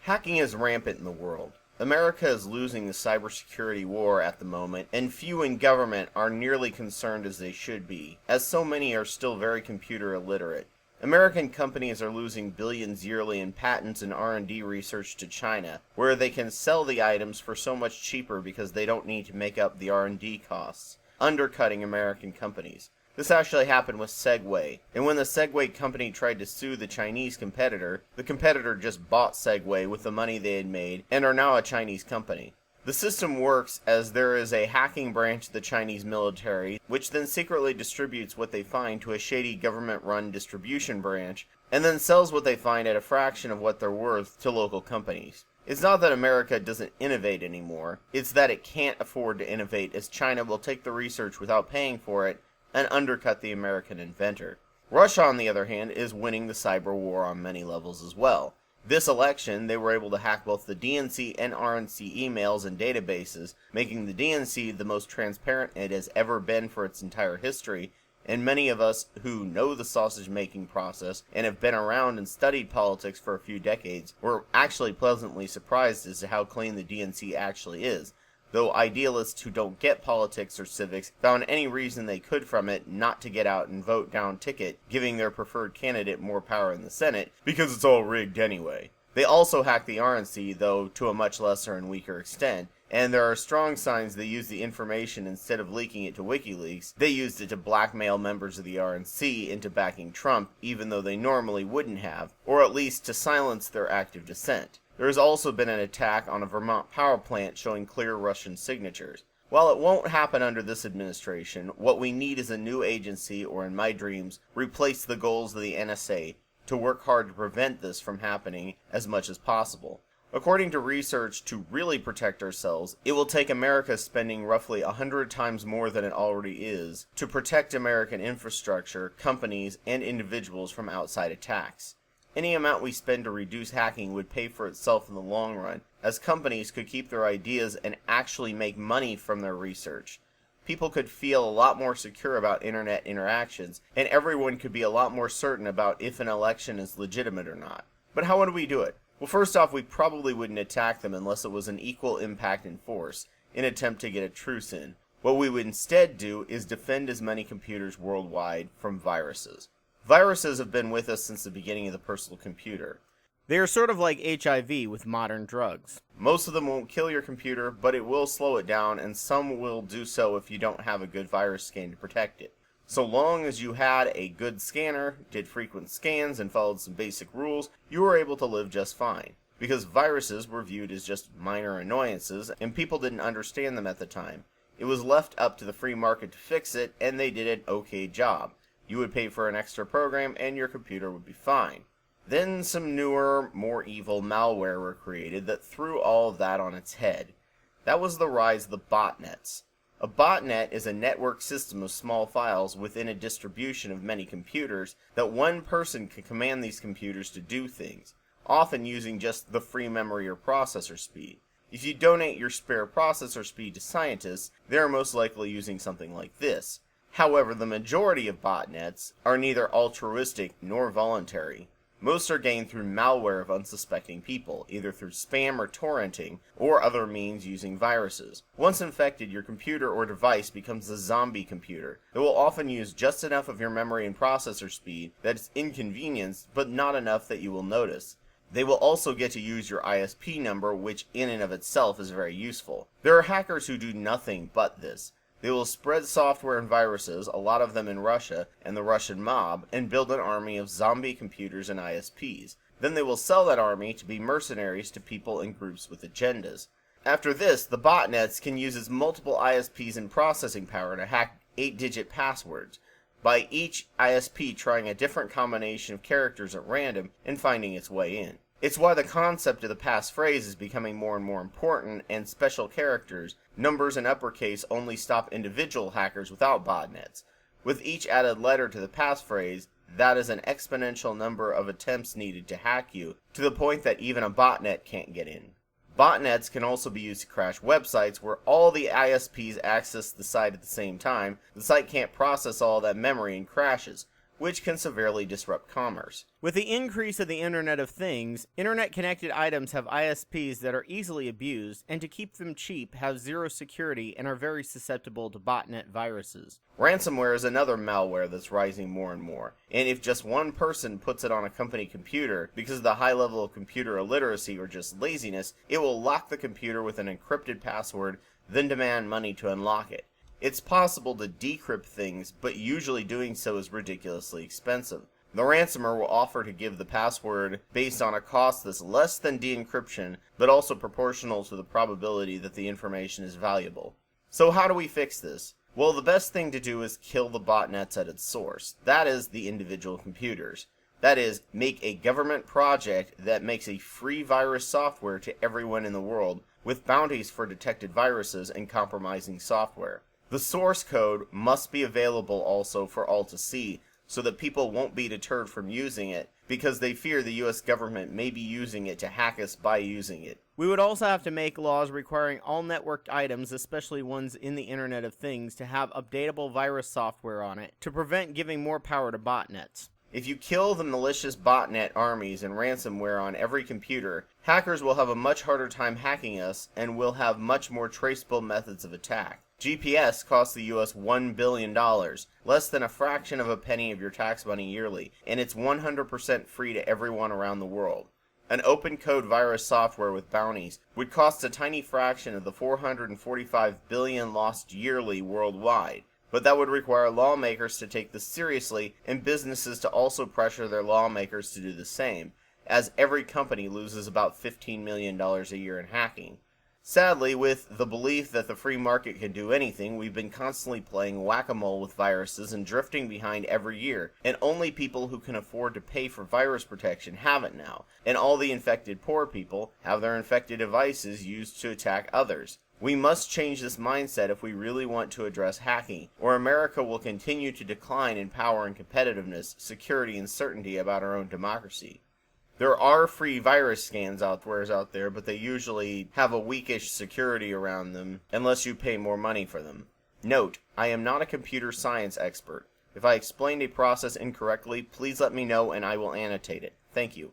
Hacking is rampant in the world. America is losing the cybersecurity war at the moment, and few in government are nearly concerned as they should be, as so many are still very computer illiterate. American companies are losing billions yearly in patents and R&D research to China, where they can sell the items for so much cheaper because they don't need to make up the R&D costs, undercutting American companies. This actually happened with Segway, and when the Segway company tried to sue the Chinese competitor, the competitor just bought Segway with the money they had made and are now a Chinese company. The system works as there is a hacking branch of the Chinese military, which then secretly distributes what they find to a shady government-run distribution branch, and then sells what they find at a fraction of what they're worth to local companies. It's not that America doesn't innovate anymore, it's that it can't afford to innovate as China will take the research without paying for it and undercut the American inventor. Russia, on the other hand, is winning the cyber war on many levels as well. This election, they were able to hack both the DNC and RNC emails and databases, making the DNC the most transparent it has ever been for its entire history, and many of us who know the sausage-making process and have been around and studied politics for a few decades were actually pleasantly surprised as to how clean the DNC actually is, though idealists who don't get politics or civics found any reason they could from it not to get out and vote down ticket, giving their preferred candidate more power in the Senate, because it's all rigged anyway. They also hacked the RNC, though to a much lesser and weaker extent, and there are strong signs they used the information instead of leaking it to WikiLeaks. They used it to blackmail members of the RNC into backing Trump, even though they normally wouldn't have, or at least to silence their active dissent. There has also been an attack on a Vermont power plant showing clear Russian signatures. While it won't happen under this administration, what we need is a new agency, or in my dreams, replace the goals of the NSA, to work hard to prevent this from happening as much as possible. According to research, to really protect ourselves, it will take America spending roughly 100 times more than it already is to protect American infrastructure, companies, and individuals from outside attacks. Any amount we spend to reduce hacking would pay for itself in the long run, as companies could keep their ideas and actually make money from their research. People could feel a lot more secure about internet interactions, and everyone could be a lot more certain about if an election is legitimate or not. But how would we do it? Well, first off, we probably wouldn't attack them unless it was an equal impact and force, in an attempt to get a truce in. What we would instead do is defend as many computers worldwide from viruses. Viruses have been with us since the beginning of the personal computer. They are sort of like HIV with modern drugs. Most of them won't kill your computer, but it will slow it down, and some will do so if you don't have a good virus scan to protect it. So long as you had a good scanner, did frequent scans, and followed some basic rules, you were able to live just fine. Because viruses were viewed as just minor annoyances, and people didn't understand them at the time. It was left up to the free market to fix it, and they did an okay job. You would pay for an extra program and your computer would be fine. Then some newer, more evil malware were created that threw all of that on its head. That was the rise of the botnets. A botnet is a network system of small files within a distribution of many computers that one person can command these computers to do things, often using just the free memory or processor speed. If you donate your spare processor speed to scientists, they are most likely using something like this. However, the majority of botnets are neither altruistic nor voluntary. Most are gained through malware of unsuspecting people, either through spam or torrenting, or other means using viruses. Once infected, your computer or device becomes a zombie computer that will often use just enough of your memory and processor speed that it's inconvenienced, but not enough that you will notice. They will also get to use your ISP number, which in and of itself is very useful. There are hackers who do nothing but this. They will spread software and viruses, a lot of them in Russia and the Russian mob, and build an army of zombie computers and ISPs. Then they will sell that army to be mercenaries to people and groups with agendas. After this, the botnets can use its multiple ISPs and processing power to hack 8-digit passwords, by each ISP trying a different combination of characters at random and finding its way in. It's why the concept of the passphrase is becoming more and more important, and special characters, numbers and uppercase, only stop individual hackers without botnets. With each added letter to the passphrase, that is an exponential number of attempts needed to hack you, to the point that even a botnet can't get in. Botnets can also be used to crash websites where all the ISPs access the site at the same time. The site can't process all that memory and crashes, which can severely disrupt commerce. With the increase of the Internet of Things, internet-connected items have ISPs that are easily abused, and to keep them cheap, have zero security and are very susceptible to botnet viruses. Ransomware is another malware that's rising more and more, and if just one person puts it on a company computer because of the high level of computer illiteracy or just laziness, it will lock the computer with an encrypted password, then demand money to unlock it. It's possible to decrypt things, but usually doing so is ridiculously expensive. The ransomer will offer to give the password based on a cost that's less than de-encryption, but also proportional to the probability that the information is valuable. So how do we fix this? Well, the best thing to do is kill the botnets at its source. That is, the individual computers. That is, make a government project that makes a free virus software to everyone in the world, with bounties for detected viruses and compromising software. The source code must be available also for all to see, so that people won't be deterred from using it, because they fear the US government may be using it to hack us by using it. We would also have to make laws requiring all networked items, especially ones in the Internet of Things, to have updatable virus software on it, to prevent giving more power to botnets. If you kill the malicious botnet armies and ransomware on every computer, hackers will have a much harder time hacking us and will have much more traceable methods of attack. GPS costs the US $1 billion, less than a fraction of a penny of your tax money yearly, and it's 100% free to everyone around the world. An open code virus software with bounties would cost a tiny fraction of the 445 billion lost yearly worldwide, but that would require lawmakers to take this seriously and businesses to also pressure their lawmakers to do the same, as every company loses about $15 million a year in hacking. Sadly, with the belief that the free market can do anything, we've been constantly playing whack-a-mole with viruses and drifting behind every year, and only people who can afford to pay for virus protection have it now, and all the infected poor people have their infected devices used to attack others. We must change this mindset if we really want to address hacking, or America will continue to decline in power and competitiveness, security and certainty about our own democracy. There are free virus scans out there, but they usually have a weakish security around them, unless you pay more money for them. Note, I am not a computer science expert. If I explained a process incorrectly, please let me know and I will annotate it. Thank you.